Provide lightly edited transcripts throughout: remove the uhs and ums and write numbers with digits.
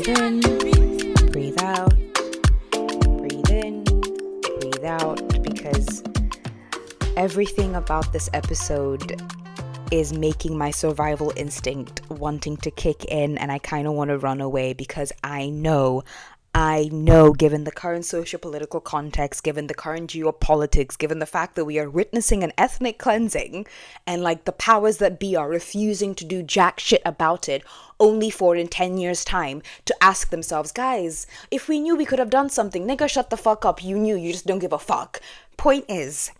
Breathe in, breathe out, breathe in, breathe out, because everything about this episode is making my survival instinct wanting to kick in, and I kind of want to run away because I know, given the current socio-political context, given the current geopolitics, given the fact that we are witnessing an ethnic cleansing and like the powers that be are refusing to do jack shit about it, only for in 10 years time to ask themselves, guys, if we knew we could have done something, nigga, shut the fuck up, you knew, you just don't give a fuck. Point is,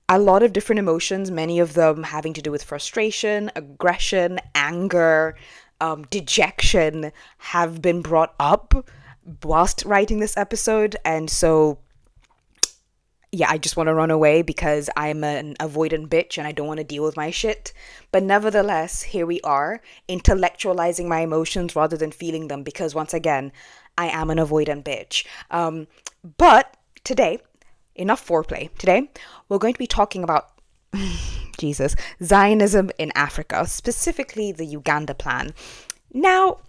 a lot of different emotions, many of them having to do with frustration, aggression, anger, dejection, have been brought up whilst writing this episode. And so, yeah, I just want to run away because I'm an avoidant bitch and I don't want to deal with my shit. But nevertheless, here we are, intellectualizing my emotions rather than feeling them, because once again, I am an avoidant bitch. But today, enough foreplay. Today, we're going to be talking about Zionism in Africa, specifically the Uganda plan. Now,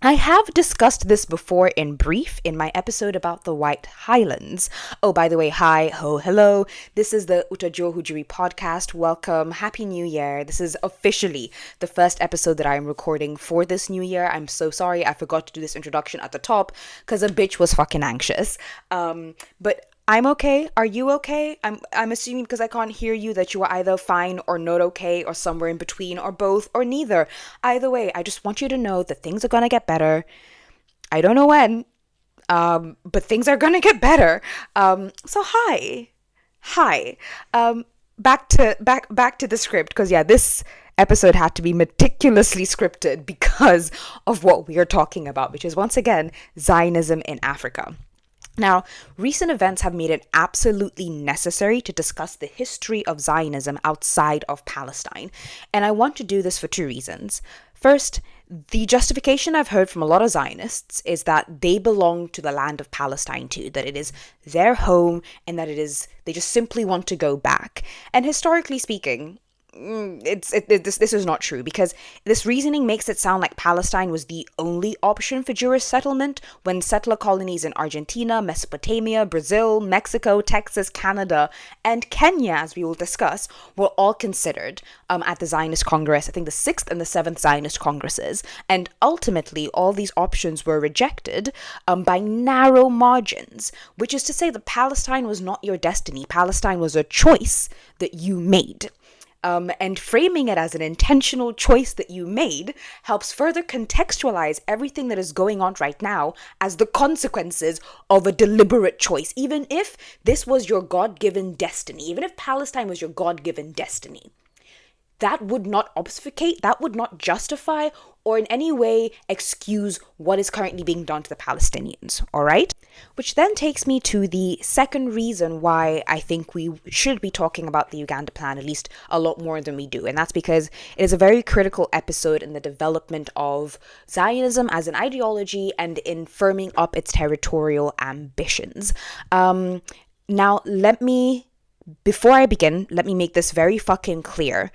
I have discussed this before in brief in my episode about the White Highlands. Oh, by the way, hi, ho, hello. This is the Utajo Hujuri podcast. Welcome. Happy New Year. This is officially the first episode that I am recording for this new year. I'm so sorry. I forgot to do this introduction at the top because a bitch was fucking anxious. But I'm okay. Are you okay? I'm assuming, because I can't hear you, that you are either fine or not okay or somewhere in between or both or neither. Either way, I just want you to know that things are going to get better. I don't know when, but things are going to get better. So hi. Back to the script, because yeah, this episode had to be meticulously scripted because of what we are talking about, which is once again Zionism in Africa. Now, recent events have made it absolutely necessary to discuss the history of Zionism outside of Palestine, and I want to do this for two reasons. First, the justification I've heard from a lot of Zionists is that they belong to the land of Palestine too, that it is their home, and that they just simply want to go back. And historically speaking, this is not true, because this reasoning makes it sound like Palestine was the only option for Jewish settlement when settler colonies in Argentina, Mesopotamia, Brazil, Mexico, Texas, Canada, and Kenya, as we will discuss, were all considered at the Zionist Congress, I think the 6th and the 7th Zionist Congresses, and ultimately all these options were rejected by narrow margins, which is to say that Palestine was not your destiny. Palestine was a choice that you made. And framing it as an intentional choice that you made helps further contextualize everything that is going on right now as the consequences of a deliberate choice. Even if this was your God-given destiny, even if Palestine was your God-given destiny, that would not obfuscate, that would not justify or in any way excuse what is currently being done to the Palestinians, all right? Which then takes me to the second reason why I think we should be talking about the Uganda plan, at least a lot more than we do. And that's because it is a very critical episode in the development of Zionism as an ideology and in firming up its territorial ambitions. Now, before I begin, let me make this very fucking clear.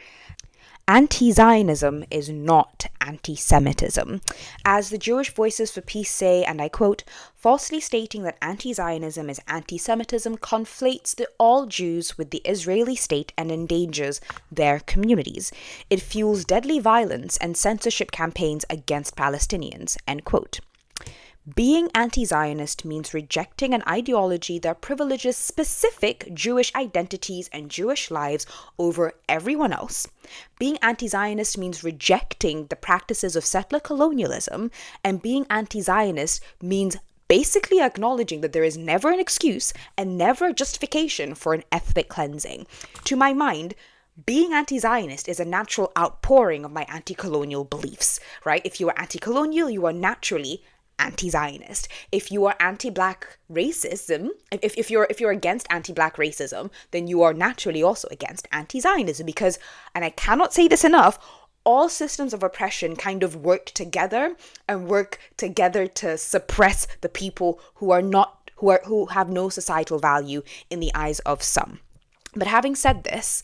Anti-Zionism is not anti-Semitism. As the Jewish Voices for Peace say, and I quote, falsely stating that anti-Zionism is anti-Semitism conflates the all Jews with the Israeli state and endangers their communities. It fuels deadly violence and censorship campaigns against Palestinians, end quote. Being anti-Zionist means rejecting an ideology that privileges specific Jewish identities and Jewish lives over everyone else. Being anti-Zionist means rejecting the practices of settler colonialism, and being anti-Zionist means basically acknowledging that there is never an excuse and never a justification for an ethnic cleansing. To my mind, being anti-Zionist is a natural outpouring of my anti-colonial beliefs, right? If you are anti-colonial, you are naturally anti-Zionist. If you are anti-black racism, if you're against anti-black racism, then you are naturally also against anti-Zionism, because, and I cannot say this enough, all systems of oppression kind of work together to suppress the people who have no societal value in the eyes of some. But having said this,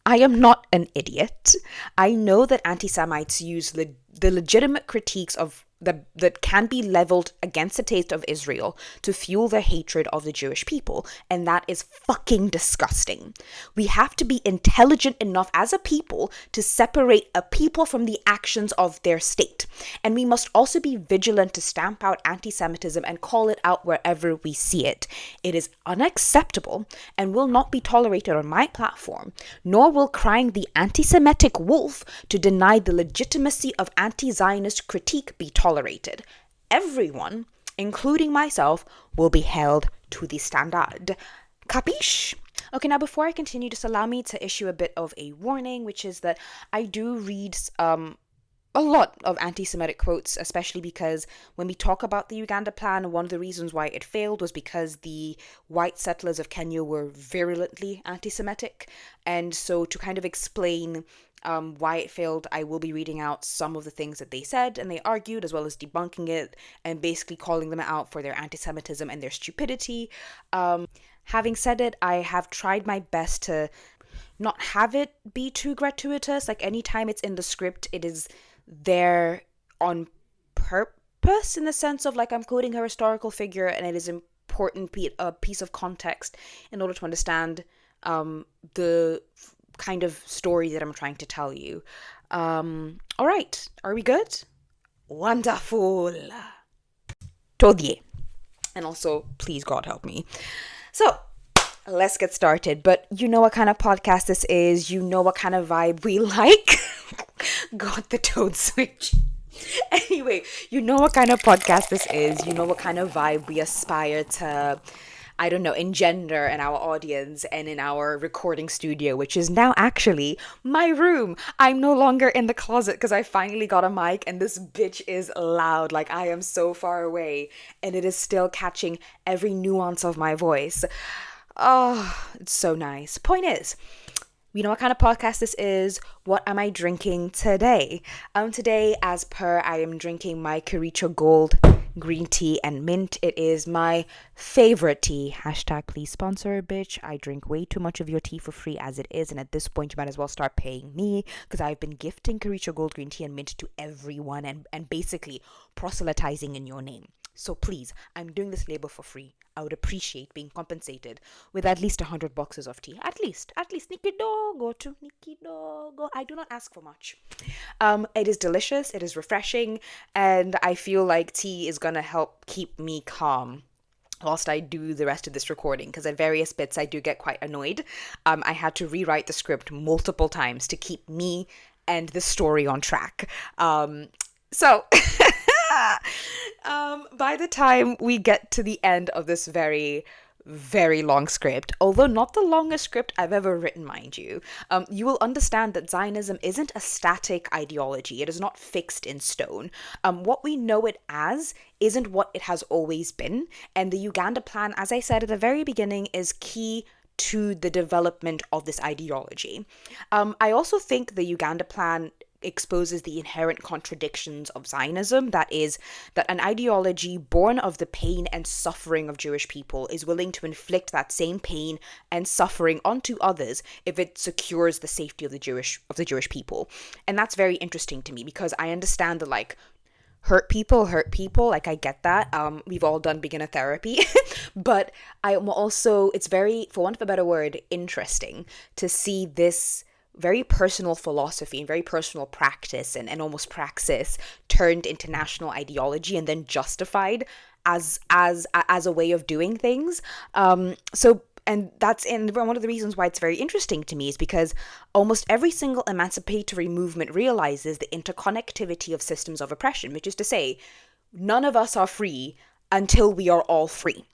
I am not an idiot. I know that anti-Semites use the legitimate critiques of that can be leveled against the taste of Israel to fuel their hatred of the Jewish people, and that is fucking disgusting. We have to be intelligent enough as a people to separate a people from the actions of their state, and we must also be vigilant to stamp out anti-Semitism and call it out wherever we see it. It is unacceptable and will not be tolerated on my platform, nor will crying the anti-Semitic wolf to deny the legitimacy of anti-Zionist critique be tolerated. Everyone, including myself, will be held to the standard. Capiche? Okay, now before I continue, just allow me to issue a bit of a warning, which is that I do read a lot of anti-Semitic quotes, especially because when we talk about the Uganda plan, one of the reasons why it failed was because the white settlers of Kenya were virulently anti-Semitic. And so to kind of explain why it failed, I will be reading out some of the things that they said and they argued, as well as debunking it and basically calling them out for their anti-Semitism and their stupidity. Having said it, I have tried my best to not have it be too gratuitous. Like anytime it's in the script, it is there on purpose, in the sense of like I'm quoting a historical figure and it is important a piece of context in order to understand the kind of story that I'm trying to tell you. All right, are we good? Wonderful. Todie. And also, please God help me. So, let's get started. But you know what kind of podcast this is. You know what kind of vibe we like. Got the tone switch. Anyway, you know what kind of podcast this is. You know what kind of vibe we aspire to, I don't know, engender in our audience and in our recording studio, which is now actually my room. I'm no longer in the closet because I finally got a mic and this bitch is loud. Like I am so far away and it is still catching every nuance of my voice. Oh, it's so nice. Point is, you know what kind of podcast this is. What am I drinking today? Today, as per, I am drinking my Kericho Gold green tea and mint. It is my favorite tea. Hashtag please sponsor, bitch. I drink way too much of your tea for free as it is, and at this point you might as well start paying me because I've been gifting Kericho Gold green tea and mint to everyone and basically proselytizing in your name. So please, I'm doing this labor for free. I would appreciate being compensated with at least 100 boxes of tea. At least Nikidogo to Nikidogo. I do not ask for much. It is delicious. It is refreshing. And I feel like tea is going to help keep me calm whilst I do the rest of this recording, because at various bits I do get quite annoyed. I had to rewrite the script multiple times to keep me and the story on track. So by the time we get to the end of this very, very long script, although not the longest script I've ever written, mind you, you will understand that Zionism isn't a static ideology. It is not fixed in stone. What we know it as isn't what it has always been. And the Uganda plan, as I said at the very beginning, is key to the development of this ideology. I also think the Uganda plan exposes the inherent contradictions of Zionism, that is, that an ideology born of the pain and suffering of Jewish people is willing to inflict that same pain and suffering onto others if it secures the safety of the Jewish people. And that's very interesting to me because I understand that, like, hurt people, like I get that. We've all done beginner therapy. But I'm also, it's very, for want of a better word, interesting to see this very personal philosophy and very personal practice and almost praxis turned into national ideology and then justified as a way of doing things. And that's one of the reasons why it's very interesting to me is because almost every single emancipatory movement realizes the interconnectivity of systems of oppression, which is to say, none of us are free until we are all free.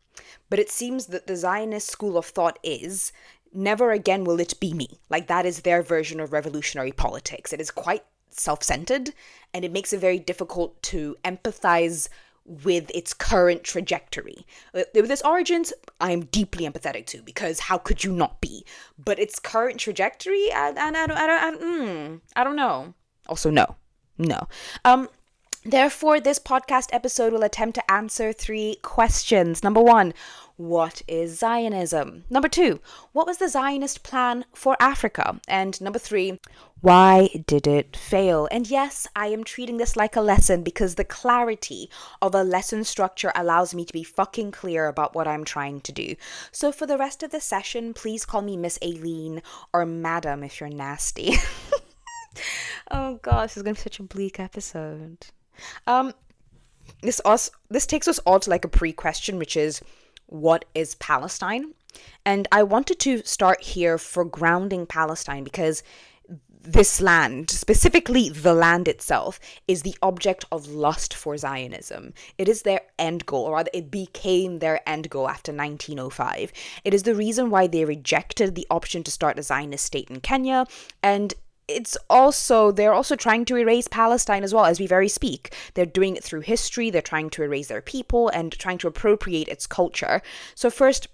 But it seems that the Zionist school of thought is, never again will it be me. Like, that is their version of revolutionary politics. It is quite self-centered, and it makes it very difficult to empathize with its current trajectory. With its origins, I'm deeply empathetic to, because how could you not be? But its current trajectory, I don't know. Also, no. Therefore, this podcast episode will attempt to answer 3 questions. Number 1, What is Zionism? Number 2, what was the Zionist plan for Africa? And number 3, why did it fail? And yes, I am treating this like a lesson because the clarity of a lesson structure allows me to be fucking clear about what I'm trying to do. So for the rest of the session, please call me Miss Aileen or Madam if you're nasty. Oh gosh, this is gonna be such a bleak episode. Um, this takes us all to like a pre-question, which is, what is Palestine? And I wanted to start here for grounding Palestine because this land, specifically the land itself, is the object of lust for Zionism. It is their end goal, or rather, it became their end goal after 1905. It is the reason why they rejected the option to start a Zionist state in Kenya, and they're also trying to erase Palestine as well as we very speak. They're doing it through history, they're trying to erase their people and trying to appropriate its culture. So first,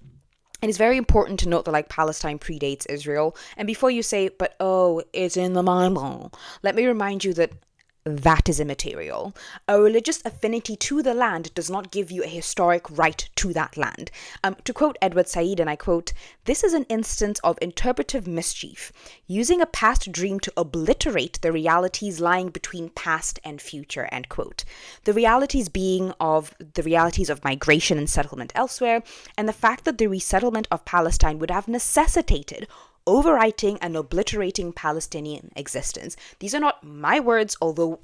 it is very important to note that like Palestine predates Israel. And before you say, but oh, it's in the Bible, let me remind you that that is immaterial. A religious affinity to the land does not give you a historic right to that land. To quote Edward Said, and I quote, "This is an instance of interpretive mischief, using a past dream to obliterate the realities lying between past and future," end quote. The realities of migration and settlement elsewhere, and the fact that the resettlement of Palestine would have necessitated overwriting and obliterating Palestinian existence. These are not my words, although,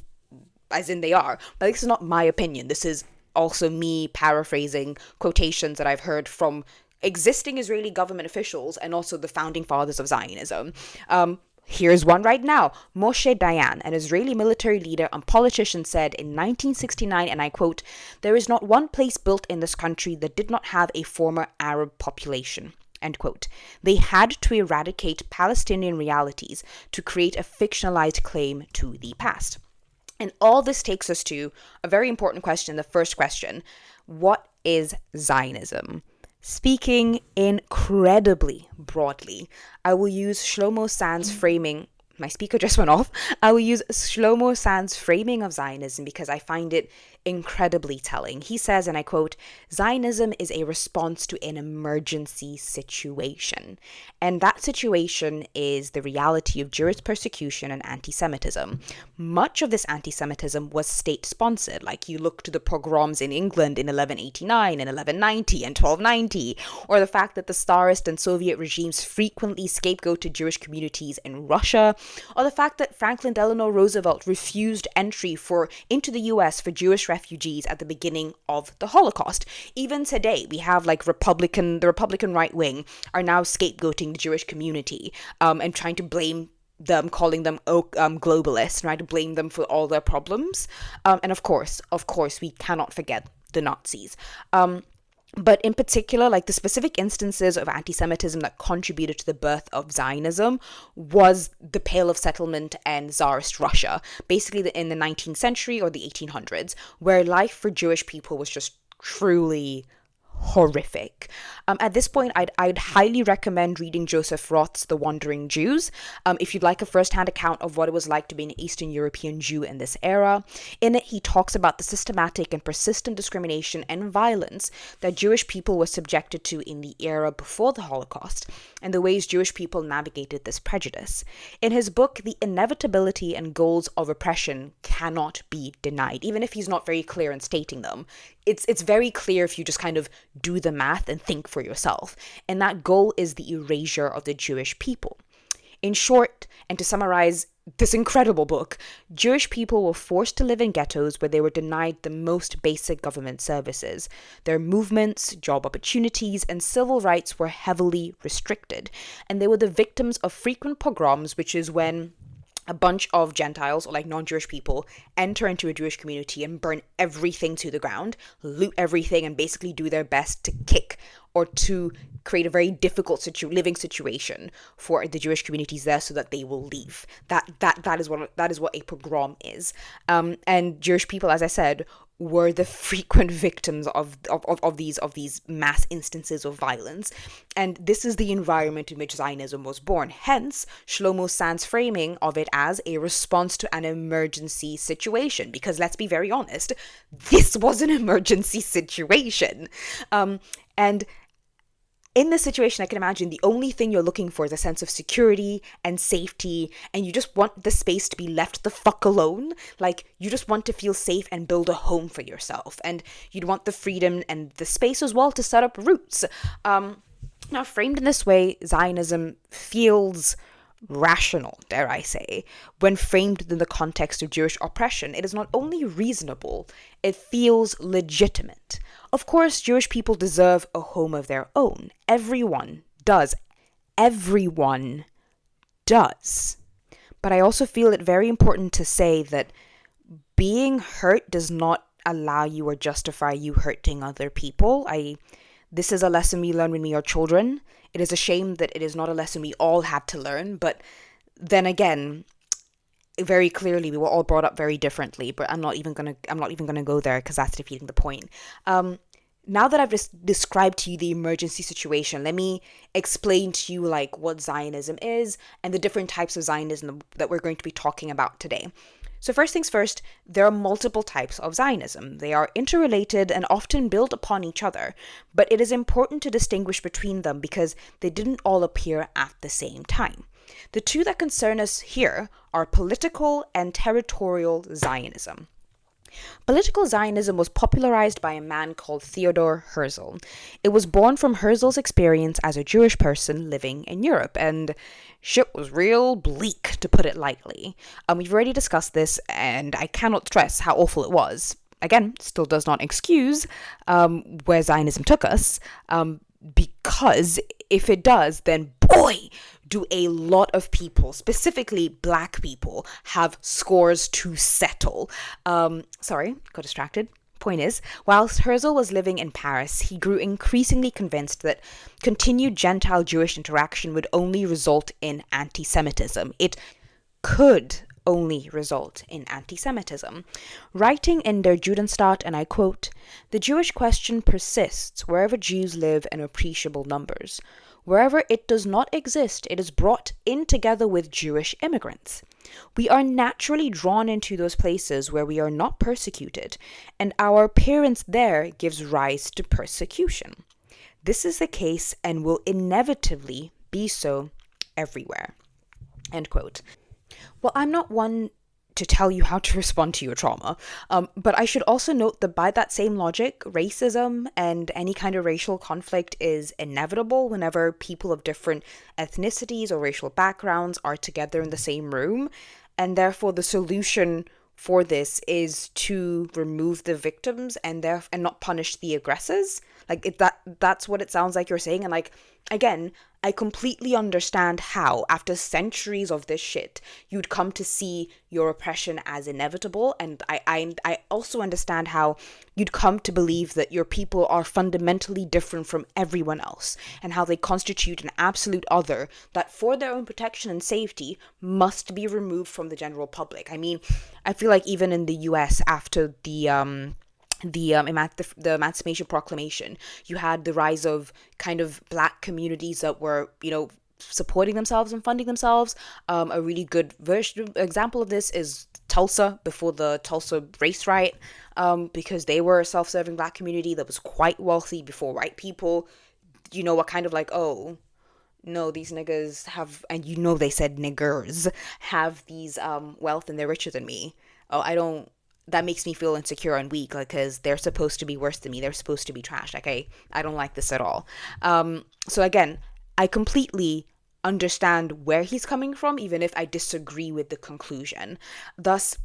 as in they are, but this is not my opinion. This is also me paraphrasing quotations that I've heard from existing Israeli government officials and also the founding fathers of Zionism. Here's one right now. Moshe Dayan, an Israeli military leader and politician, said in 1969, and I quote, "There is not one place built in this country that did not have a former Arab population." End quote. They had to eradicate Palestinian realities to create a fictionalized claim to the past. And all this takes us to a very important question, the first question. What is Zionism? Speaking incredibly broadly, I will use Shlomo Sand's framing. My speaker just went off. I will use Shlomo Sand's framing of Zionism because I find it incredibly telling. He says, and I quote, "Zionism is a response to an emergency situation." And that situation is the reality of Jewish persecution and anti-Semitism. Much of this anti-Semitism was state-sponsored. Like you look to the pogroms in England in 1189 and 1190 and 1290, or the fact that the Tsarist and Soviet regimes frequently scapegoated Jewish communities in Russia, or the fact that Franklin Delano Roosevelt refused entry into the US for Jewish refugees at the beginning of the Holocaust. Even today, we have like the Republican right wing are now scapegoating the Jewish community and trying to blame them, calling them globalists, trying to blame them for all their problems. And of course, we cannot forget the Nazis. But in particular, like the specific instances of anti-Semitism that contributed to the birth of Zionism was the Pale of Settlement and Tsarist Russia, basically in the 19th century or the 1800s, where life for Jewish people was just truly horrific. At this point, I'd highly recommend reading Joseph Roth's The Wandering Jews, if you'd like a first-hand account of what it was like to be an Eastern European Jew in this era. In it, he talks about the systematic and persistent discrimination and violence that Jewish people were subjected to in the era before the Holocaust, and the ways Jewish people navigated this prejudice. In his book, the inevitability and goals of oppression cannot be denied, even if he's not very clear in stating them. It's very clear if you just kind of do the math and think for yourself. And that goal is the erasure of the Jewish people. In short, and to summarize this incredible book, Jewish people were forced to live in ghettos where they were denied the most basic government services. Their movements, job opportunities, and civil rights were heavily restricted. And they were the victims of frequent pogroms, which is when a bunch of Gentiles, or like non-Jewish people, enter into a Jewish community and burn everything to the ground, loot everything, and basically do their best to kick or to create a very difficult living situation for the Jewish communities there, so that they will leave. That is what a pogrom is. And Jewish people, as I said, were the frequent victims of these mass instances of violence. And this is the environment in which Zionism was born. Hence, Shlomo Sand's framing of it as a response to an emergency situation. Because let's be very honest, this was an emergency situation. And in this situation, I can imagine the only thing you're looking for is a sense of security and safety, and you just want the space to be left the fuck alone. Like, you just want to feel safe and build a home for yourself, and you'd want the freedom and the space as well to set up roots. Now, framed in this way, Zionism feels rational, dare I say, when framed in the context of Jewish oppression. It is not only reasonable, it feels legitimate. Of course, Jewish people deserve a home of their own. Everyone does. Everyone does. But I also feel it very important to say that being hurt does not allow you or justify you hurting other people. This is a lesson we learn when we are children. It is a shame that it is not a lesson we all had to learn, but then again, very clearly we were all brought up very differently, but I'm not even gonna go there because that's defeating the point. Now that I've just described to you the emergency situation, let me explain to you like what Zionism is and the different types of Zionism that we're going to be talking about today. So first things first, there are multiple types of Zionism. They are interrelated and often build upon each other, but it is important to distinguish between them because they didn't all appear at the same time. The two that concern us here are political and territorial Zionism. Political Zionism was popularized by a man called Theodor Herzl. It was born from Herzl's experience as a Jewish person living in Europe, and shit was real bleak, to put it lightly. We've already discussed this, and I cannot stress how awful it was. Again, still does not excuse where Zionism took us, because if it does, then boy, do a lot of people, specifically black people, have scores to settle. Sorry, got distracted. Point is, whilst Herzl was living in Paris, he grew increasingly convinced that continued Gentile-Jewish interaction would only result in anti-Semitism. It could only result in anti-Semitism. Writing in Der Judenstaat, and I quote, "The Jewish question persists wherever Jews live in appreciable numbers. Wherever it does not exist, it is brought in together with Jewish immigrants. We are naturally drawn into those places where we are not persecuted, and our appearance there gives rise to persecution. This is the case and will inevitably be so everywhere." End quote. Well, I'm not one to tell you how to respond to your trauma, but I should also note that by that same logic, racism and any kind of racial conflict is inevitable whenever people of different ethnicities or racial backgrounds are together in the same room, and therefore the solution for this is to remove the victims and not punish the aggressors. Like that's what it sounds like you're saying, and like again, I completely understand how, after centuries of this shit, you'd come to see your oppression as inevitable, and I also understand how you'd come to believe that your people are fundamentally different from everyone else, and how they constitute an absolute other that, for their own protection and safety, must be removed from the general public. I mean, I feel like even in the US, after the Emancipation Proclamation, you had the rise of kind of black communities that were, supporting themselves and funding themselves. A really good example of this is Tulsa, before the Tulsa race riot, because they were a self-serving black community that was quite wealthy before white people, were kind of like, oh, no, these niggas have, and they said niggers, have these wealth and they're richer than me. Oh, that makes me feel insecure and weak, because they're supposed to be worse than me. They're supposed to be trash. Okay, I don't like this at all. So again, I completely understand where he's coming from, even if I disagree with the conclusion. Thus,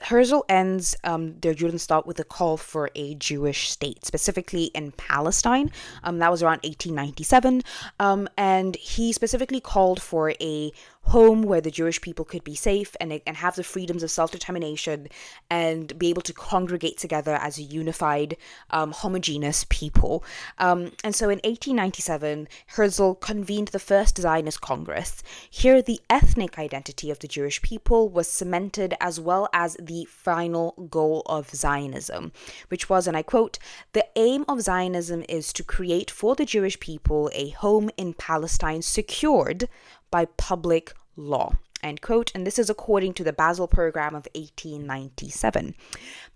Herzl ends Der Judenstaat with a call for a Jewish state, specifically in Palestine. That was around 1897, and he specifically called for a home where the Jewish people could be safe and have the freedoms of self-determination and be able to congregate together as a unified, homogeneous people. And so in 1897, Herzl convened the first Zionist Congress. Here, the ethnic identity of the Jewish people was cemented, as well as the final goal of Zionism, which was, and I quote, "The aim of Zionism is to create for the Jewish people a home in Palestine secured by public law," End quote. And this is according to the Basel Program of 1897.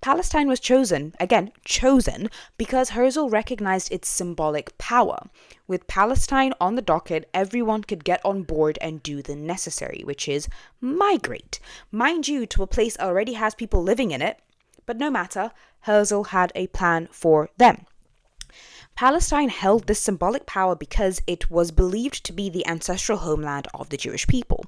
Palestine was chosen, again, chosen, because Herzl recognized its symbolic power. With Palestine on the docket, everyone could get on board and do the necessary, which is migrate. Mind you, to a place that already has people living in it, but no matter, Herzl had a plan for them. Palestine held this symbolic power because it was believed to be the ancestral homeland of the Jewish people.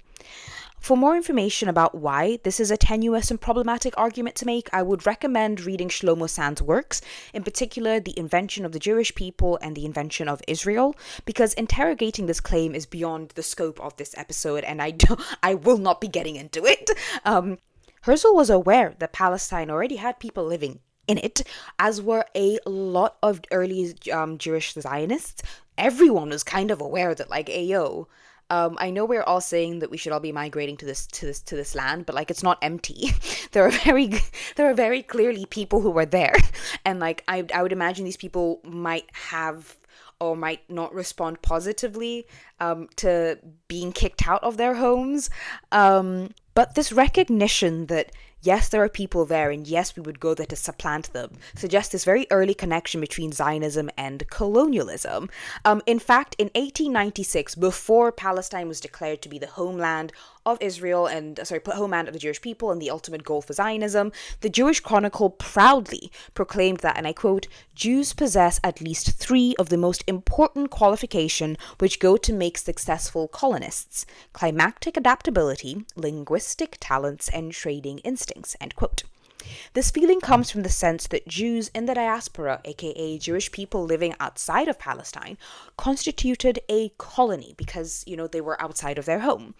For more information about why this is a tenuous and problematic argument to make, I would recommend reading Shlomo Sand's works, in particular The Invention of the Jewish People and The Invention of Israel, because interrogating this claim is beyond the scope of this episode, and I will not be getting into it. Herzl was aware that Palestine already had people living in it, as were a lot of early Jewish Zionists. Everyone was kind of aware that, like, ayo, I know we're all saying that we should all be migrating to this land, but like it's not empty. There are very clearly people who were there, and like I would imagine these people might have or might not respond positively to being kicked out of their homes. But this recognition that yes, there are people there, and yes, we would go there to supplant them, suggests this very early connection between Zionism and colonialism. In fact, in 1896, before Palestine was declared to be the homeland of Israel homeland of the Jewish people and the ultimate goal for Zionism, the Jewish Chronicle proudly proclaimed that, and I quote, Jews possess at least 3 of the most important qualifications which go to make successful colonists: climactic adaptability, linguistic talents, and trading instincts, end quote. This feeling comes from the sense that Jews in the diaspora, aka Jewish people living outside of Palestine, constituted a colony because, they were outside of their home.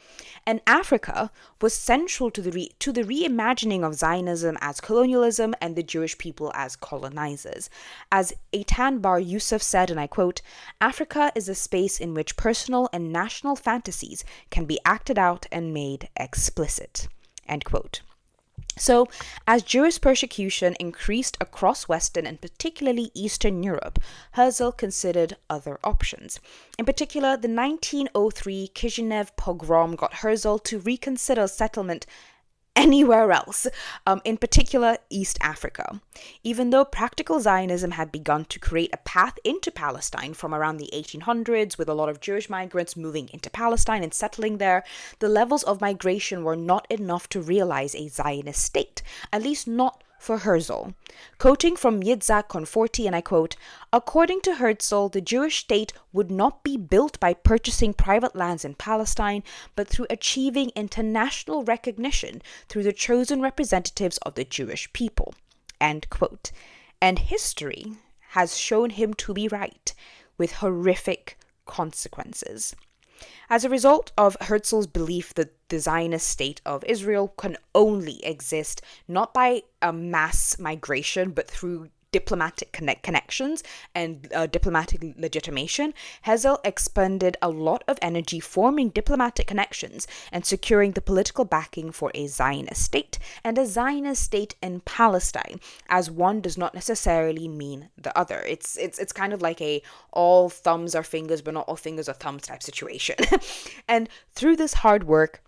And Africa was central to the reimagining of Zionism as colonialism and the Jewish people as colonizers. As Eitan Bar Yusuf said, and I quote, Africa is a space in which personal and national fantasies can be acted out and made explicit, end quote. So, as Jewish persecution increased across Western and particularly Eastern Europe, Herzl considered other options. In particular, the 1903 Kishinev pogrom got Herzl to reconsider settlement anywhere else, in particular East Africa. Even though practical Zionism had begun to create a path into Palestine from around the 1800s, with a lot of Jewish migrants moving into Palestine and settling there, the levels of migration were not enough to realize a Zionist state, at least not for Herzl. Quoting from Yitzhak Conforti, and I quote, according to Herzl, the Jewish state would not be built by purchasing private lands in Palestine, but through achieving international recognition through the chosen representatives of the Jewish people, end quote. And history has shown him to be right, with horrific consequences. As a result of Herzl's belief that the Zionist state of Israel can only exist not by a mass migration, but through diplomatic connections and diplomatic legitimation, Herzl expended a lot of energy forming diplomatic connections and securing the political backing for a Zionist state, and a Zionist state in Palestine, as one does not necessarily mean the other. It's kind of like a all thumbs are fingers, but not all fingers are thumbs type situation. And through this hard work,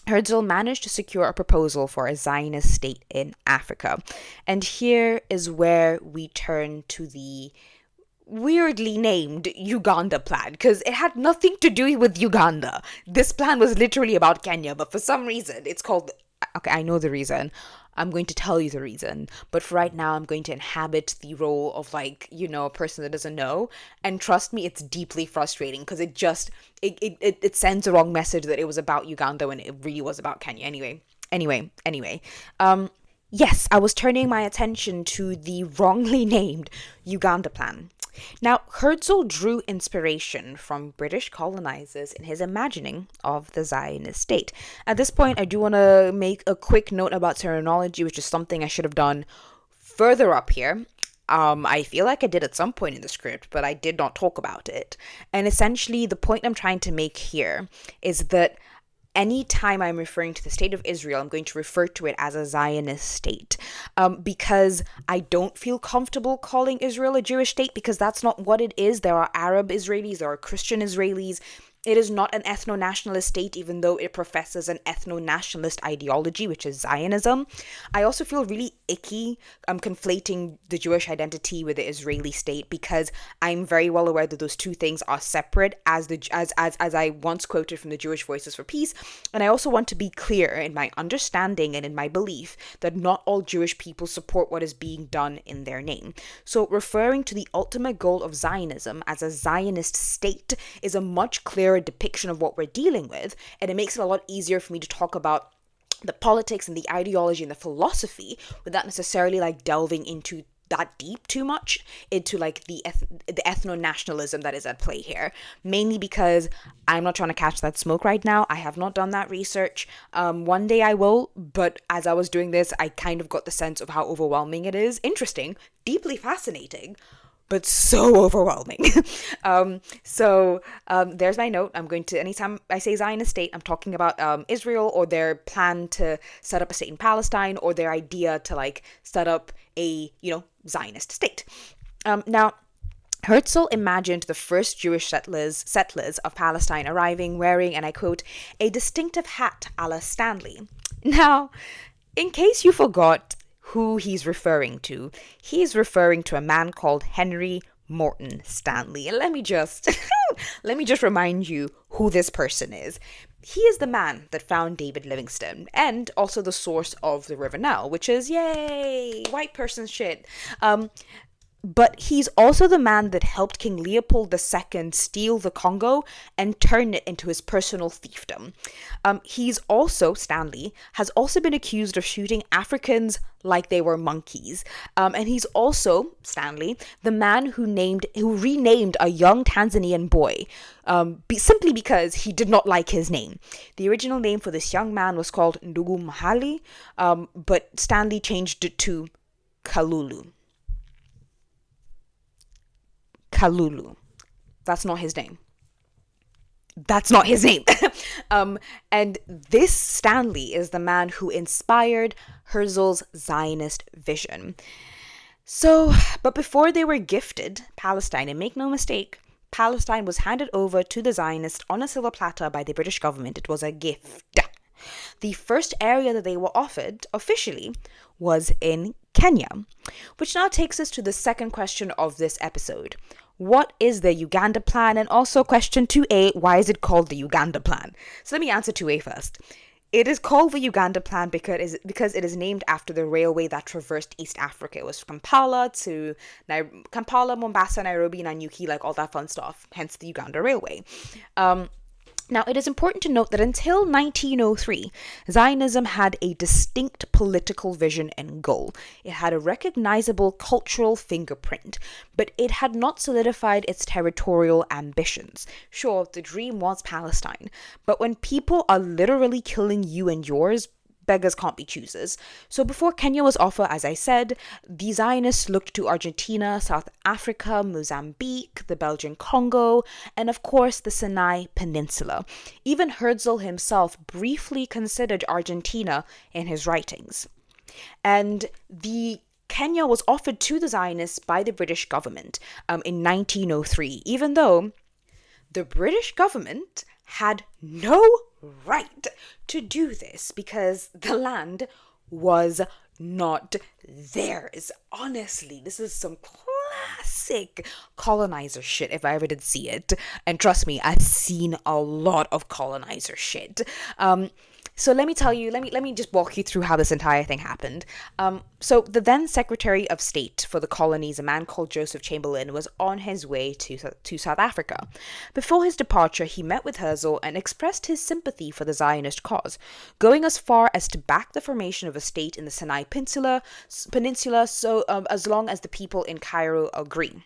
Herzl managed to secure a proposal for a Zionist state in Africa. And here is where we turn to the weirdly named Uganda plan, because it had nothing to do with Uganda. This plan was literally about Kenya, but for some reason it's called... Okay, I know the reason. I'm going to tell you the reason. But for right now, I'm going to inhabit the role of, like, a person that doesn't know. And trust me, it's deeply frustrating because it sends the wrong message that it was about Uganda when it really was about Kenya. Anyway. Yes, I was turning my attention to the wrongly named Uganda plan. Now, Herzl drew inspiration from British colonizers in his imagining of the Zionist state. At this point, I do want to make a quick note about terminology, which is something I should have done further up here. I feel like I did at some point in the script, but I did not talk about it. And essentially, the point I'm trying to make here is that anytime I'm referring to the state of Israel, I'm going to refer to it as a Zionist state, because I don't feel comfortable calling Israel a Jewish state, because that's not what it is. There are Arab Israelis, there are Christian Israelis. It is not an ethno-nationalist state, even though it professes an ethno-nationalist ideology, which is Zionism. I also feel really icky conflating the Jewish identity with the Israeli state, because I'm very well aware that those two things are separate, as I once quoted from the Jewish Voices for Peace. And I also want to be clear in my understanding and in my belief that not all Jewish people support what is being done in their name. So referring to the ultimate goal of Zionism as a Zionist state is a much clearer depiction of what we're dealing with, and it makes it a lot easier for me to talk about the politics and the ideology and the philosophy without necessarily like delving into that deep too much into like the ethno-nationalism that is at play here, mainly because I'm not trying to catch that smoke right now. I have not done that research. One day I will, but as I was doing this, I kind of got the sense of how overwhelming it is. Interesting, deeply fascinating, but so overwhelming. There's my note. I'm going to, anytime I say Zionist state, I'm talking about Israel or their plan to set up a state in Palestine, or their idea to like set up a, Zionist state. Now, Herzl imagined the first Jewish settlers of Palestine arriving wearing, and I quote, a distinctive hat a la Stanley. Now, in case you forgot who he's referring to a man called Henry Morton Stanley. And let me just remind you who this person is. He is the man that found David Livingstone, and also the source of the River Nile, which is, yay, white person shit. But he's also the man that helped King Leopold II steal the Congo and turn it into his personal fiefdom. Stanley has also been accused of shooting Africans like they were monkeys. And he's also, Stanley, the man who renamed a young Tanzanian boy, simply because he did not like his name. The original name for this young man was called Ndugu Mahali, but Stanley changed it to Kalulu. That's not his name. And this Stanley is the man who inspired Herzl's Zionist vision. But before they were gifted Palestine, and make no mistake, Palestine was handed over to the Zionists on a silver platter by the British government. It was a gift. The first area that they were offered officially was in Kenya, which now takes us to the second question of this episode. What is the Uganda Plan? And also question 2A, why is it called the Uganda Plan? So let me answer 2A first. It is called the Uganda Plan because it is named after the railway that traversed East Africa. It was from Kampala, Mombasa, Nairobi, Nanyuki, like all that fun stuff, hence the Uganda Railway. Now, it is important to note that until 1903, Zionism had a distinct political vision and goal. It had a recognizable cultural fingerprint, but it had not solidified its territorial ambitions. Sure, the dream was Palestine, but when people are literally killing you and yours, beggars can't be choosers. So before Kenya was offered, as I said, the Zionists looked to Argentina, South Africa, Mozambique, the Belgian Congo, and of course the Sinai Peninsula. Even Herzl himself briefly considered Argentina in his writings. And the Kenya was offered to the Zionists by the British government in 1903, even though the British government had no right to do this because the land was not theirs. Honestly, this is some classic colonizer shit if I ever did see it. And trust me, I've seen a lot of colonizer shit. So let me tell you, let me just walk you through how this entire thing happened. So the then Secretary of State for the colonies, a man called Joseph Chamberlain, was on his way to South Africa. Before his departure, he met with Herzl and expressed his sympathy for the Zionist cause, going as far as to back the formation of a state in the Sinai Peninsula, as long as the people in Cairo agree.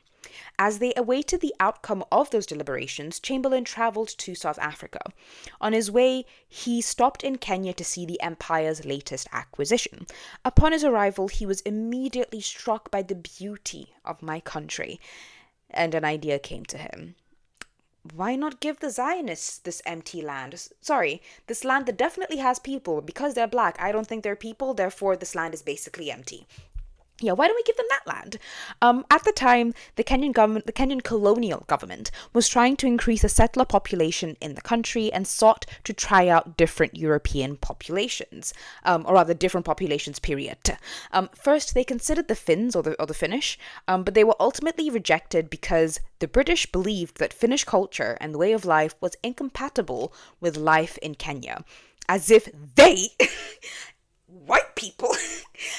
As they awaited the outcome of those deliberations, Chamberlain traveled to South Africa. On his way, he stopped in Kenya to see the empire's latest acquisition. Upon his arrival, he was immediately struck by the beauty of my country, and an idea came to him. Why not give the Zionists this empty land? Sorry, this land that definitely has people, but because they're black, I don't think they're people, therefore this land is basically empty. Yeah, why don't we give them that land? At the time, the Kenyan government, the Kenyan colonial government, was trying to increase the settler population in the country and sought to try out different European populations, or rather, different populations. Period. First, they considered the Finns or the Finnish, but they were ultimately rejected because the British believed that Finnish culture and the way of life was incompatible with life in Kenya, as if they, white people,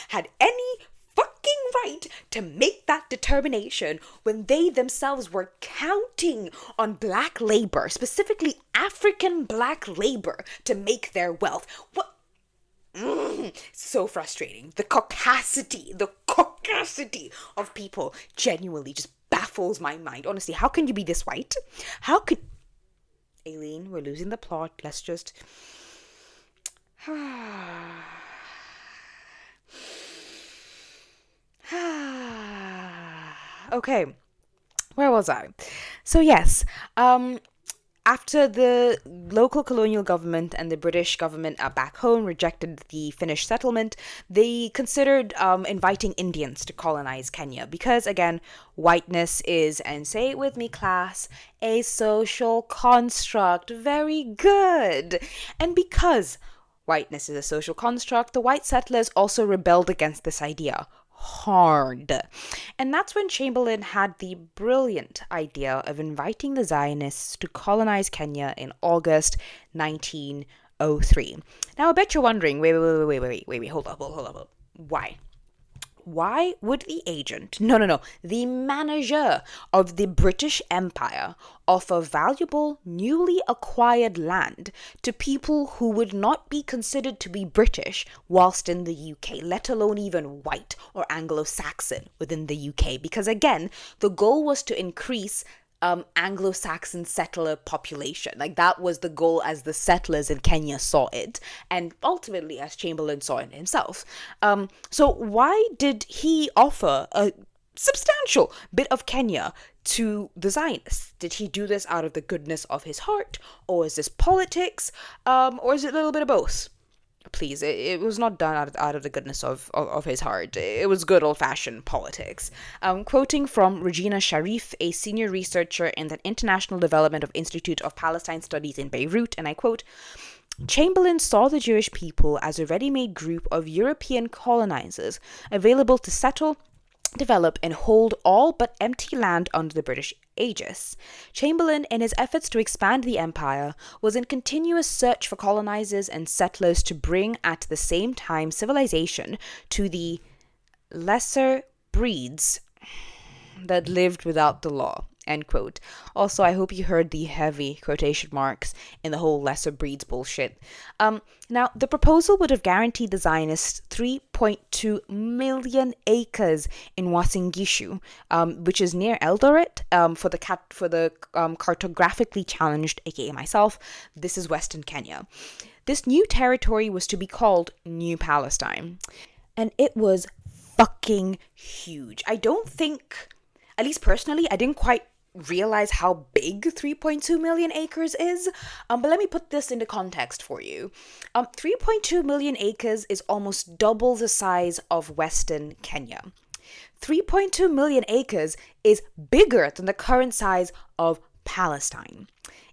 had any fucking right to make that determination when they themselves were counting on black labor, specifically African black labor, to make their wealth. What? So frustrating. The caucasity of people genuinely just baffles my mind. Honestly, how can you be this white? How could... Aileen, we're losing the plot. Let's just... Okay, where was I? So yes, after the local colonial government and the British government back home rejected the Finnish settlement, they considered inviting Indians to colonize Kenya because, again, whiteness is, and say it with me, class, a social construct. Very good. And because whiteness is a social construct, the white settlers also rebelled against this idea hard. And that's when Chamberlain had the brilliant idea of inviting the Zionists to colonize Kenya in August 1903. Now, I bet you're wondering, wait, hold up. Why? Why would the agent, no, the manager of the British Empire offer valuable, newly acquired land to people who would not be considered to be British whilst in the UK, let alone even white or Anglo-Saxon within the UK? Because again, the goal was to increase Anglo-Saxon settler population. Like, that was the goal as the settlers in Kenya saw it, and ultimately as Chamberlain saw it himself. So why did he offer a substantial bit of Kenya to the Zionists? Did he do this out of the goodness of his heart, or is this politics, or is it a little bit of both? Please, it was not done out of the goodness of his heart. It was good old-fashioned politics. Quoting from Regina Sharif, a senior researcher in the International Development of Institute of Palestine Studies in Beirut, and I quote, Chamberlain saw the Jewish people as a ready-made group of European colonizers available to settle, develop, and hold all but empty land under the British aegis. Chamberlain, in his efforts to expand the empire, was in continuous search for colonizers and settlers to bring at the same time civilization to the lesser breeds that lived without the law. End quote. Also, I hope you heard the heavy quotation marks in the whole lesser breeds bullshit. Now, the proposal would have guaranteed the Zionists 3.2 million acres in Wasingishu, which is near Eldoret. For the cartographically challenged, aka myself, this is Western Kenya. This new territory was to be called New Palestine, and it was fucking huge. I don't think, at least personally, I didn't quite realize how big 3.2 million acres is. But let me put this into context for you. 3.2 million acres is almost double the size of Western Kenya. 3.2 million acres is bigger than the current size of Palestine.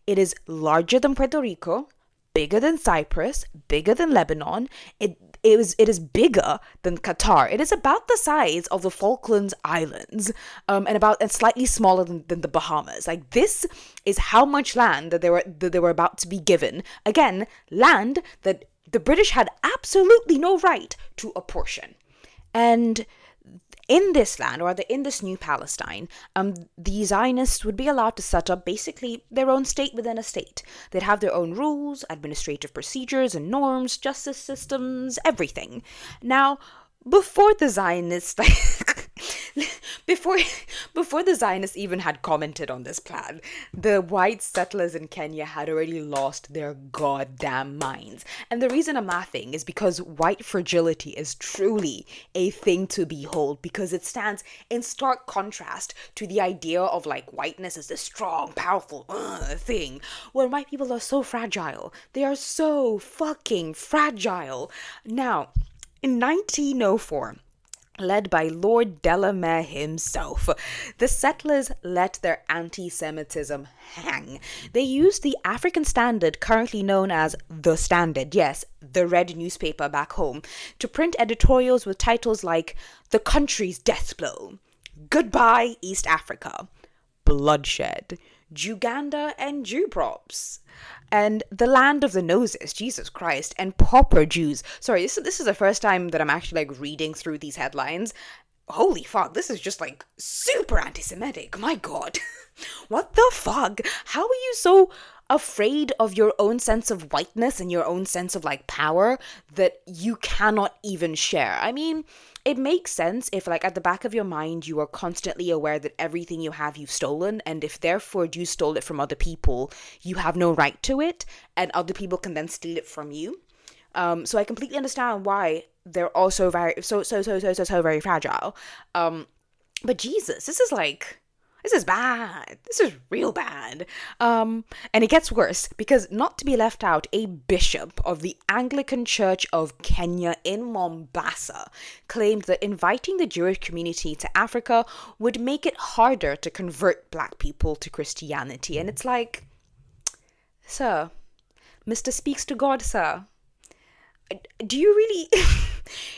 It is larger than Puerto Rico, bigger than Cyprus, bigger than Lebanon. It is bigger than Qatar. It is about the size of the Falklands Islands, and slightly smaller than the Bahamas. Like, this is how much land that they were about to be given. Again, land that the British had absolutely no right to apportion. And in this land, or in this new Palestine, the Zionists would be allowed to set up basically their own state within a state. They'd have their own rules, administrative procedures and norms, justice systems, everything. Now, before the Zionists, before the Zionists even had commented on this plan, the white settlers in Kenya had already lost their goddamn minds. And the reason I'm laughing is because white fragility is truly a thing to behold, because it stands in stark contrast to the idea of like whiteness as this strong, powerful thing, when white people are so fragile. They are so fucking fragile. Now, in 1904, led by Lord Delamere himself. The settlers let their anti-Semitism hang. They used the African Standard, currently known as The Standard, yes, the red newspaper back home, to print editorials with titles like The Country's Death Blow, Goodbye East Africa, Bloodshed, Uganda and Jew props, and the land of the noses, Jesus Christ, and pauper Jews. Sorry, this is the first time that I'm actually like reading through these headlines. Holy fuck, this is just like super anti-Semitic. My God. What the fuck? How are you so afraid of your own sense of whiteness and your own sense of like power that you cannot even share? I mean, it makes sense if like at the back of your mind you are constantly aware that everything you have you've stolen, and if therefore you stole it from other people, you have no right to it, and other people can then steal it from you. So I completely understand why they're also very so very fragile. But Jesus, this is bad. This is real bad. And it gets worse because, not to be left out, a bishop of the Anglican Church of Kenya in Mombasa claimed that inviting the Jewish community to Africa would make it harder to convert black people to Christianity. And it's like, sir, Mr. Speaks to God, sir, do you really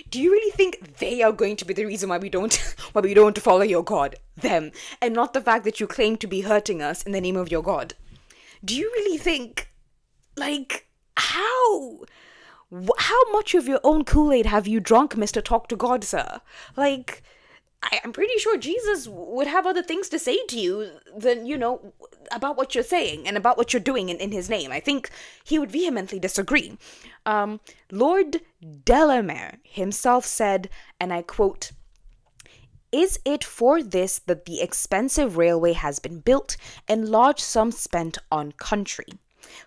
do you really think they are going to be the reason why we don't follow your God? Them, and not the fact that you claim to be hurting us in the name of your God. Do you really think, like, how much of your own Kool-Aid have you drunk, Mr. Talk to God, sir? Like, I'm pretty sure Jesus would have other things to say to you than, about what you're saying and about what you're doing in his name. I think he would vehemently disagree. Lord Delamere himself said, and I quote, "Is it for this that the expensive railway has been built and large sums spent on country?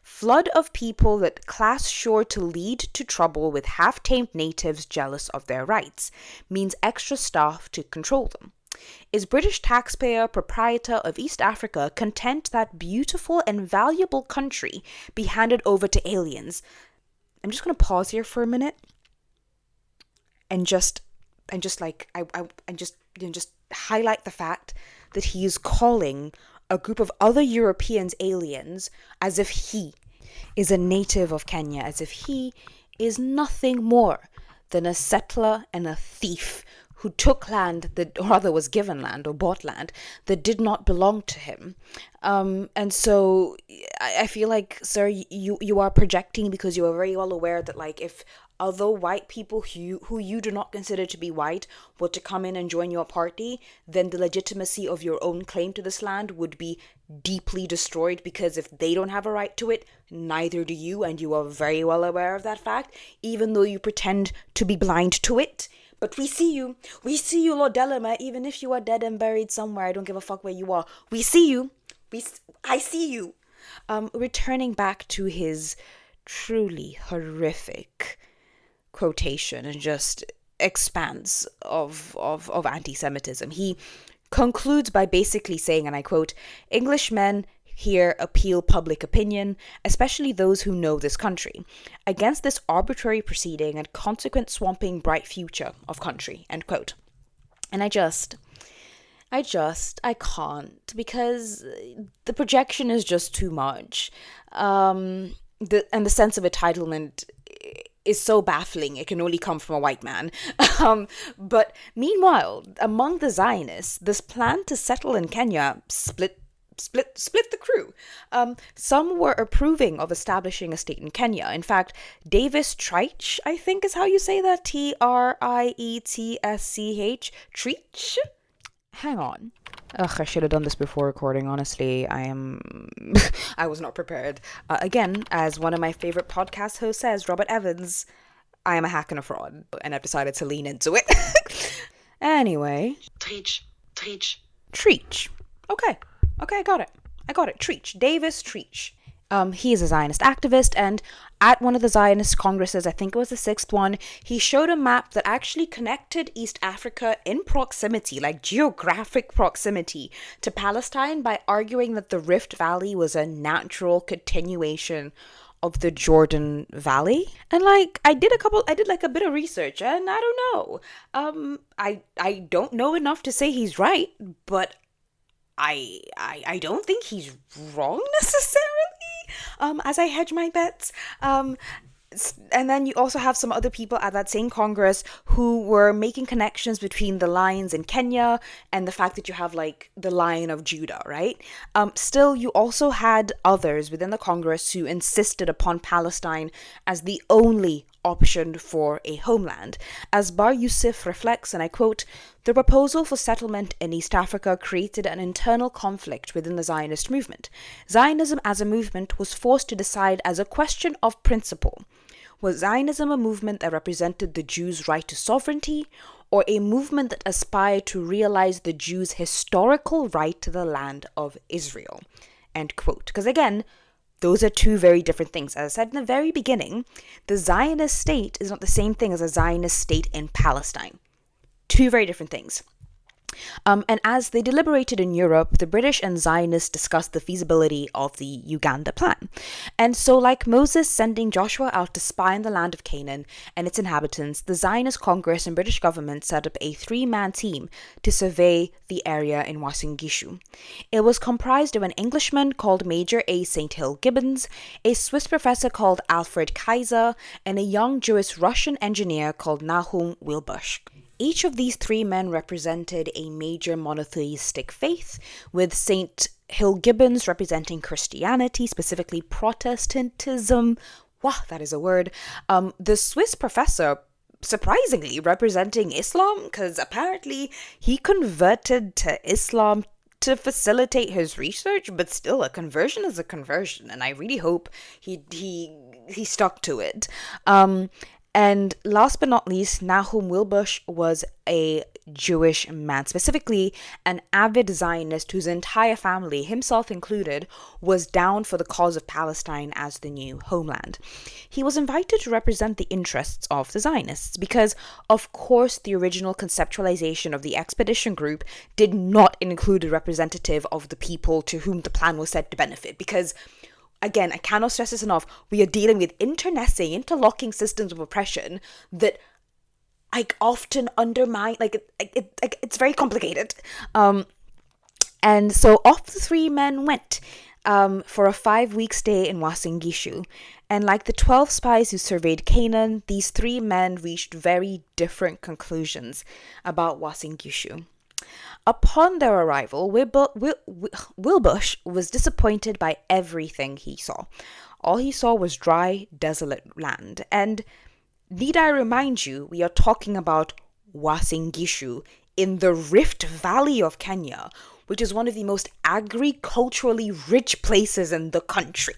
Flood of people that class sure to lead to trouble with half-tamed natives jealous of their rights, means extra staff to control them. Is British taxpayer proprietor of East Africa content that beautiful and valuable country be handed over to aliens?" I'm just going to pause here for a minute and just highlight the fact that he is calling a group of other Europeans aliens as if he is a native of Kenya, as if he is nothing more than a settler and a thief who took land that, or rather was given land or bought land that did not belong to him. And so I feel like, sir, you are projecting, because you are very well aware that, like, if other white people who you do not consider to be white were to come in and join your party, then the legitimacy of your own claim to this land would be deeply destroyed, because if they don't have a right to it, neither do you, and you are very well aware of that fact, even though you pretend to be blind to it. But we see you, Lord Delamere, even if you are dead and buried somewhere. I don't give a fuck where you are. We see you. I see you. Returning back to his truly horrific quotation and just expanse of anti-Semitism, he concludes by basically saying, and I quote, "Englishmen here appeal public opinion, especially those who know this country, against this arbitrary proceeding and consequent swamping bright future of country," end quote. And I can't, because the projection is just too much. And the sense of entitlement is so baffling. It can only come from a white man. But meanwhile, among the Zionists, this plan to settle in Kenya split the crew. Some were approving of establishing a state in Kenya. In fact, Davis Treitsch, I think is how you say that, Trietsch, Treitsch? Hang on. Ugh, I should have done this before recording, honestly. I was not prepared. Again, as one of my favorite podcast hosts says, Robert Evans, I am a hack and a fraud, and I've decided to lean into it. Anyway. Treitsch. Okay, I got it. Treitsch. Davis Treitsch. He is a Zionist activist, and at one of the Zionist congresses, I think it was the 6th one, he showed a map that actually connected East Africa in proximity, like geographic proximity, to Palestine by arguing that the Rift Valley was a natural continuation of the Jordan Valley. And like I did like a bit of research, and I don't know. I don't know enough to say he's right, but I don't think he's wrong necessarily. As I hedge my bets. And then you also have some other people at that same Congress who were making connections between the lions in Kenya and the fact that you have like the Lion of Judah, right? Still, you also had others within the Congress who insisted upon Palestine as the only option for a homeland. As Bar Yusuf reflects, and I quote, the proposal for settlement in East Africa created an internal conflict within the Zionist movement. Zionism as a movement was forced to decide as a question of principle. Was Zionism a movement that represented the Jews' right to sovereignty, or a movement that aspired to realize the Jews' historical right to the land of Israel? End quote. Because again, those are two very different things. As I said in the very beginning, the Zionist state is not the same thing as a Zionist state in Palestine. Two very different things. And as they deliberated in Europe, the British and Zionists discussed the feasibility of the Uganda plan. And so, like Moses sending Joshua out to spy on the land of Canaan and its inhabitants, the Zionist Congress and British government set up a 3-man team to survey the area in Wasingishu. It was comprised of an Englishman called Major A. St. Hill Gibbons, a Swiss professor called Alfred Kaiser, and a young Jewish Russian engineer called Nahum Wilbusch. Each of these 3 men represented a major monotheistic faith, with St. Hill Gibbons representing Christianity, specifically Protestantism. Wow, that is a word. The Swiss professor, surprisingly, representing Islam, because apparently he converted to Islam to facilitate his research, but still, a conversion is a conversion, and I really hope he stuck to it. And last but not least, Nahum Wilbusch was a Jewish man, specifically an avid Zionist whose entire family, himself included, was down for the cause of Palestine as the new homeland. He was invited to represent the interests of the Zionists because, of course, the original conceptualization of the expedition group did not include a representative of the people to whom the plan was said to benefit, because again, I cannot stress this enough, we are dealing with interlocking systems of oppression that often undermine, it's very complicated. And so off the 3 men went for a 5-week stay in Wasingishu. And like the 12 spies who surveyed Canaan, these 3 men reached very different conclusions about Wasingishu. Upon their arrival, Wilbusch was disappointed by everything he saw. All he saw was dry, desolate land. And need I remind you, we are talking about Wasingishu in the Rift Valley of Kenya, which is one of the most agriculturally rich places in the country.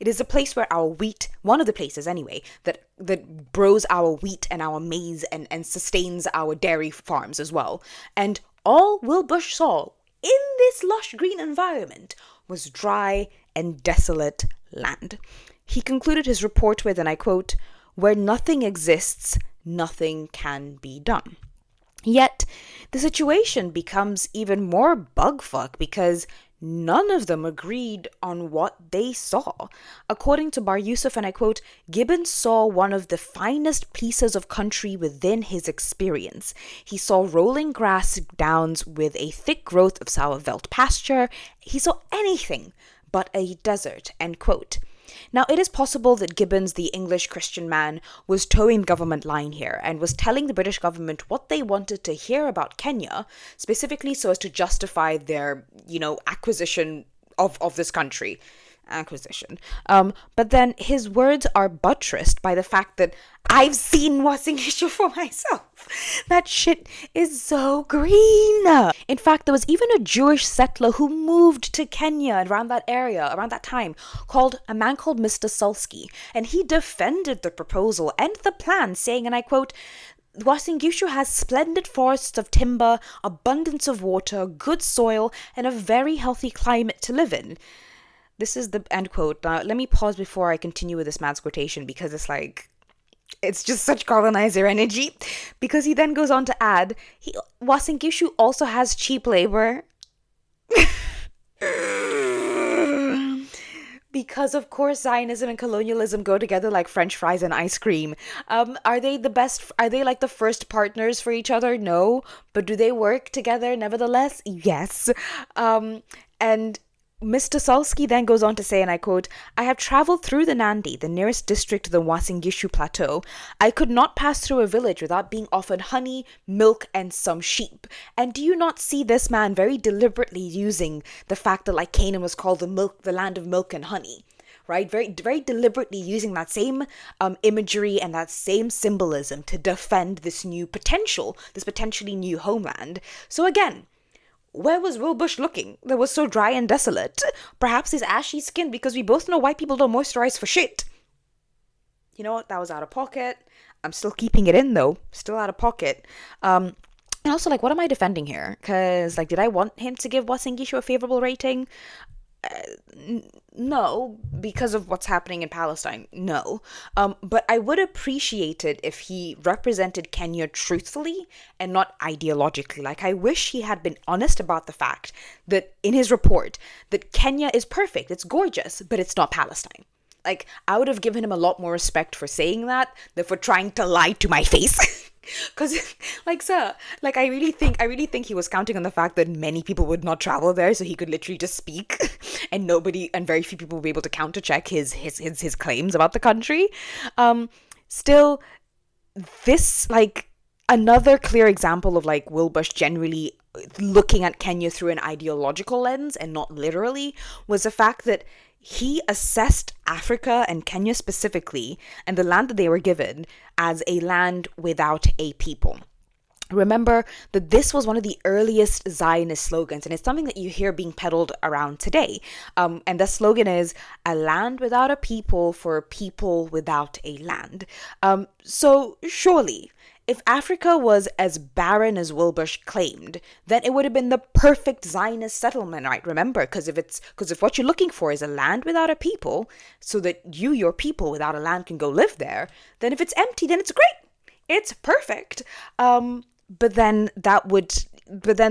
It is a place where our wheat, one of the places anyway, that grows our wheat and our maize and sustains our dairy farms as well. And all Wilbusch saw in this lush green environment was dry and desolate land. He concluded his report with, and I quote, "Where nothing exists, nothing can be done." Yet, the situation becomes even more bugfuck because none of them agreed on what they saw. According to Bar Yusuf, and I quote, Gibbons saw one of the finest pieces of country within his experience. He saw rolling grass downs with a thick growth of sour veldt pasture. He saw anything but a desert, end quote. Now, it is possible that Gibbons, the English Christian man, was towing the government line here and was telling the British government what they wanted to hear about Kenya, specifically so as to justify their, acquisition of this country. But then his words are buttressed by the fact that I've seen Wasingishu for myself. That shit is so green. In fact, there was even a Jewish settler who moved to Kenya around that time, called a man called Mr. Sulsky, and he defended the proposal and the plan, saying, and I quote, Wasingishu has splendid forests of timber, abundance of water, good soil, and a very healthy climate to live in. This is the end quote. Now, let me pause before I continue with this man's quotation because it's just such colonizer energy. Because he then goes on to add, Wasingishu also has cheap labor. Because of course Zionism and colonialism go together like French fries and ice cream. Are they the best? Are they like the first partners for each other? No, but do they work together nevertheless? Yes. And Mr. Salsky then goes on to say, and I quote, I have traveled through the Nandi, the nearest district to the Wasingishu Plateau. I could not pass through a village without being offered honey, milk, and some sheep. And do you not see this man very deliberately using the fact that like Canaan was called the land of milk and honey? Right, very very deliberately using that same imagery and that same symbolism to defend this potentially new homeland. So again, where was Wilbush looking that was so dry and desolate? Perhaps his ashy skin, because we both know white people don't moisturize for shit. You know what? That was out of pocket. I'm still keeping it in though. Still out of pocket. And also, like, what am I defending here? Because, like, did I want him to give Wasingishu a favorable rating? No, because of what's happening in Palestine. No. But I would appreciate it if he represented Kenya truthfully and not ideologically. Like, I wish he had been honest about the fact that in his report that Kenya is perfect, it's gorgeous, but it's not Palestine. Like, I would have given him a lot more respect for saying that than for trying to lie to my face. Because, like, sir, like, I really think he was counting on the fact that many people would not travel there, so he could literally just speak, and very few people would be able to counter check his claims about the country. Still, this, like, another clear example of, like, Wilbush generally looking at Kenya through an ideological lens and not literally was the fact that he assessed Africa and Kenya specifically and the land that they were given as a land without a people. Remember that this was one of the earliest Zionist slogans, and it's something that you hear being peddled around today. And the slogan is, a land without a people for a people without a land. So surely, if Africa was as barren as Wilbush claimed, then it would have been the perfect Zionist settlement, right? Remember, because if what you're looking for is a land without a people, so that your people without a land can go live there, then if it's empty, then it's great. It's perfect. But then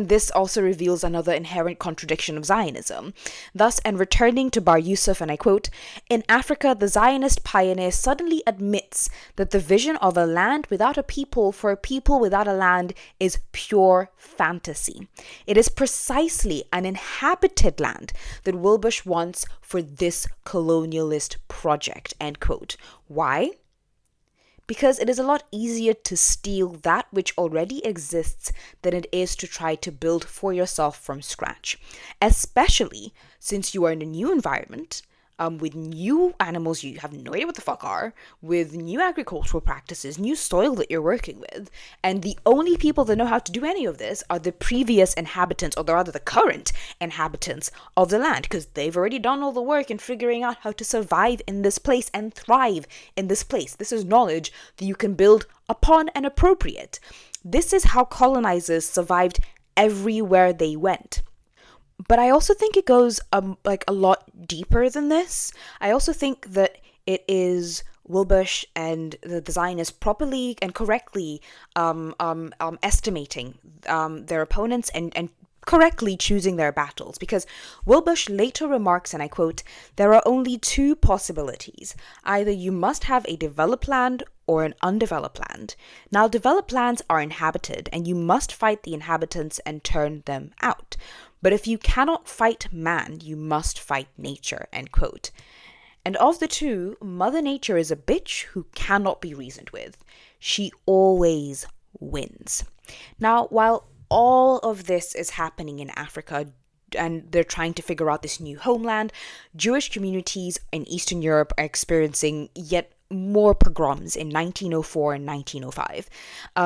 this also reveals another inherent contradiction of Zionism. Thus, and returning to Bar Yusuf, and I quote, in Africa, the Zionist pioneer suddenly admits that the vision of a land without a people for a people without a land is pure fantasy. It is precisely an inhabited land that Wilbush wants for this colonialist project, end quote. Why? Because it is a lot easier to steal that which already exists than it is to try to build for yourself from scratch. Especially since you are in a new environment, with new animals you have no idea what the fuck are, with new agricultural practices, new soil that you're working with, and the only people that know how to do any of this are the previous inhabitants, or rather the current inhabitants of the land, because they've already done all the work in figuring out how to survive in this place and thrive in this place. This is knowledge that you can build upon and appropriate. This is how colonizers survived everywhere they went. But I also think it goes like a lot deeper than this. I also think that it is Wilbush and the Zionists properly and correctly estimating their opponents and correctly choosing their battles, because Wilbush later remarks, and I quote, there are only two possibilities. Either you must have a developed land or an undeveloped land. Now, developed lands are inhabited, and you must fight the inhabitants and turn them out. But if you cannot fight man, you must fight nature, end quote. And of the two, Mother Nature is a bitch who cannot be reasoned with. She always wins. Now, while all of this is happening in Africa, and they're trying to figure out this new homeland, Jewish communities in Eastern Europe are experiencing yet more pogroms in 1904 and 1905.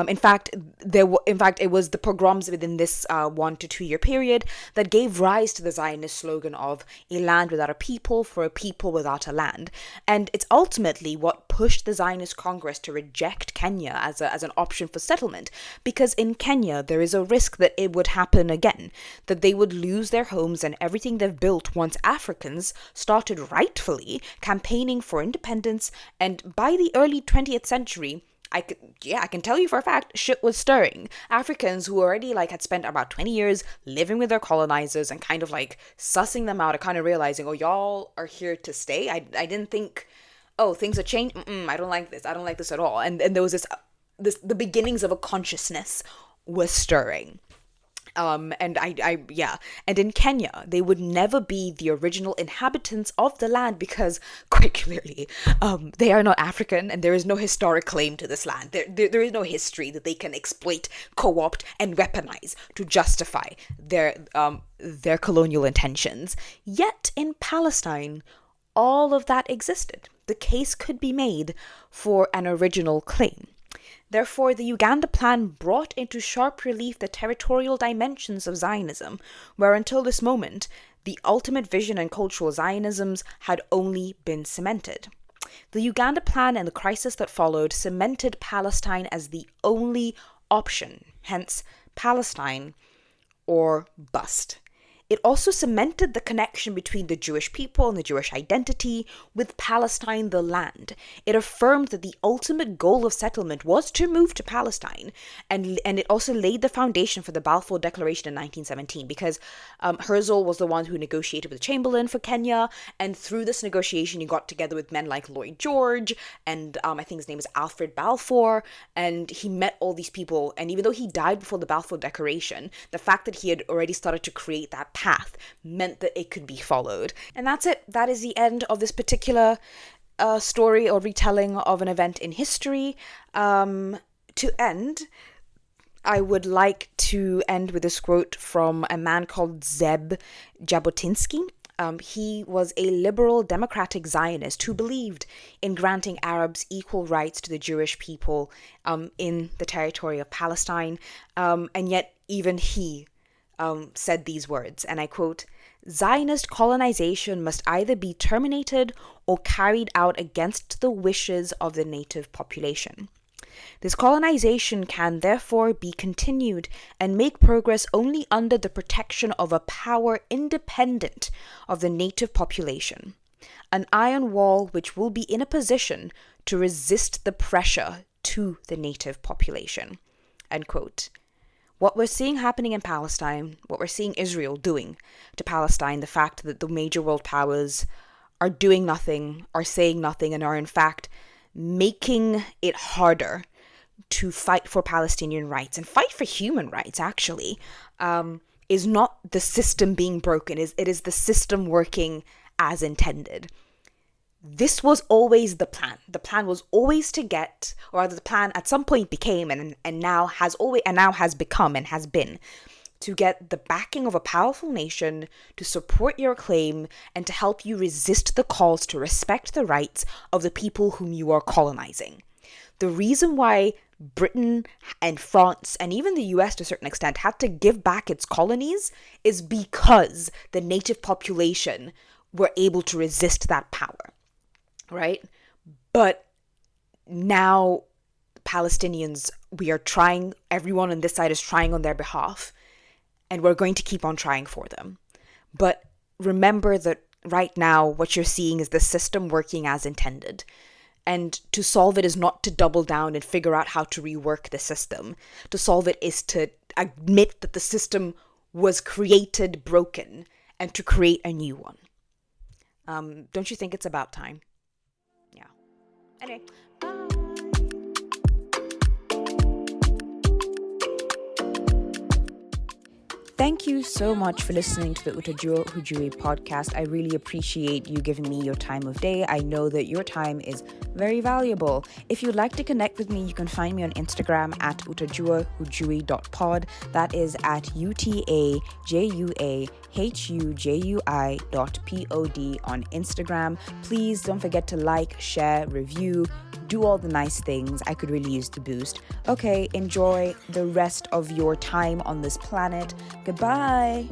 In fact, it was the pogroms within this 1 to 2 year period that gave rise to the Zionist slogan of a land without a people for a people without a land. And it's ultimately what pushed the Zionist Congress to reject Kenya as an option for settlement, because in Kenya there is a risk that it would happen again, that they would lose their homes and everything they've built once Africans started rightfully campaigning for independence. And by the early 20th century, I can tell you for a fact, shit was stirring. Africans who already like had spent about 20 years living with their colonizers and kind of like sussing them out and kind of realizing, oh, y'all are here to stay. I didn't think, oh, things are changed. I don't like this. I don't like this at all. And there was the beginnings of a consciousness was stirring. And and in Kenya, they would never be the original inhabitants of the land because, quite clearly, they are not African and there is no historic claim to this land. There is no history that they can exploit, co-opt, and weaponize to justify their colonial intentions. Yet in Palestine, all of that existed. The case could be made for an original claim. Therefore, the Uganda Plan brought into sharp relief the territorial dimensions of Zionism, where until this moment, the ultimate vision and cultural Zionisms had only been cemented. The Uganda Plan and the crisis that followed cemented Palestine as the only option, hence Palestine or bust. It also cemented the connection between the Jewish people and the Jewish identity with Palestine, the land. It affirmed that the ultimate goal of settlement was to move to Palestine, and it also laid the foundation for the Balfour Declaration in 1917, because Herzl was the one who negotiated with Chamberlain for Kenya, and through this negotiation, he got together with men like Lloyd George, and I think his name is Alfred Balfour, and he met all these people, and even though he died before the Balfour Declaration, the fact that he had already started to create that path meant that it could be followed. And that's it. That is the end of this particular story or retelling of an event in history. To end, I would like to end with this quote from a man called Zeb Jabotinsky. He was a liberal democratic Zionist who believed in granting Arabs equal rights to the Jewish people in the territory of Palestine. And yet even he said these words, and I quote, "Zionist colonization must either be terminated or carried out against the wishes of the native population. This colonization can therefore be continued and make progress only under the protection of a power independent of the native population, an iron wall which will be in a position to resist the pressure to the native population." End quote. What we're seeing happening in Palestine, what we're seeing Israel doing to Palestine, the fact that the major world powers are doing nothing, are saying nothing, and are in fact making it harder to fight for Palestinian rights and fight for human rights, actually, is not the system being broken. It is the system working as intended. This was always the plan. The plan was always to get, or rather the plan at some point became and now has become and has been, to get the backing of a powerful nation to support your claim and to help you resist the calls to respect the rights of the people whom you are colonizing. The reason why Britain and France and even the US to a certain extent had to give back its colonies is because the native population were able to resist that power. Right? But now Palestinians, we are trying, everyone on this side is trying on their behalf, and we're going to keep on trying for them. But remember that right now what you're seeing is the system working as intended. And to solve it is not to double down and figure out how to rework the system. To solve it is to admit that the system was created broken and to create a new one. Don't you think it's about time? Anyway, bye. Thank you so much for listening to the Utajua Hujui podcast. I really appreciate you giving me your time of day. I know that your time is very valuable. If you'd like to connect with me, you can find me on Instagram at utajuahujui.pod. That is at UTAJUAHUJUI.pod on Instagram. Please don't forget to like, share, review, do all the nice things. I could really use the boost. Okay, enjoy the rest of your time on this planet. Goodbye.